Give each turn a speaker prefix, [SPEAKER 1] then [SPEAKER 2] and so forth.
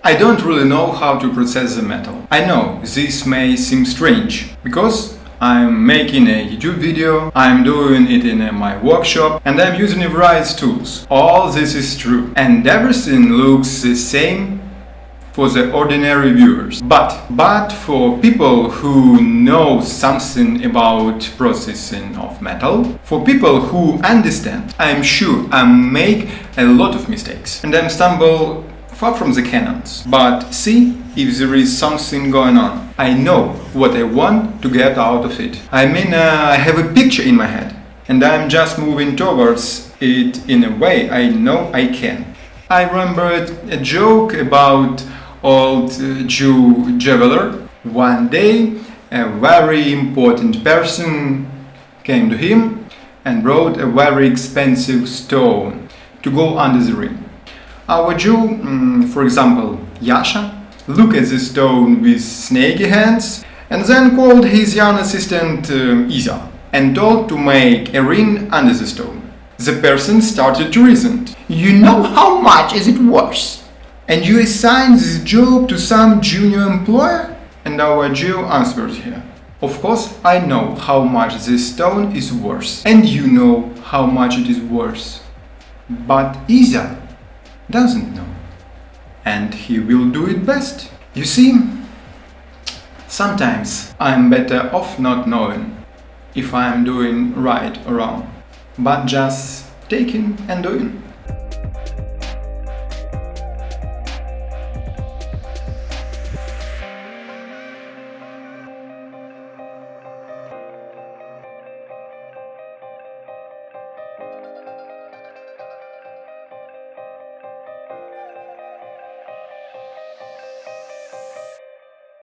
[SPEAKER 1] I don't really know how to process the metal. I know this may seem strange, because I'm making a YouTube video, I'm doing it in my workshop, and I'm using various tools. All this is true, and everything looks the same for the ordinary viewers. But for people who know something about processing of metal, for people who understand, I'm sure I make a lot of mistakes, and I stumble far from the canons. But see if there is something going on. I know what I want to get out of it. I mean, I have a picture in my head, and I'm just moving towards it in a way I know I can. I remembered a joke about old Jew jeweler. One day, a very important person came to him and brought a very expensive stone to go under the ring. Our Jew, for example, Yasha, looked at the stone with snaky hands and then called his young assistant Izya and told to make a ring under the stone. The person started to resent. "You know how much is it worth? And you assign this job to some junior employer?" And our Jew answered here, "Of course I know how much this stone is worth, and you know how much it is worth. But Izya doesn't know, and he will do it best." You see, sometimes I'm better off not knowing if I'm doing right or wrong, but just taking and doing.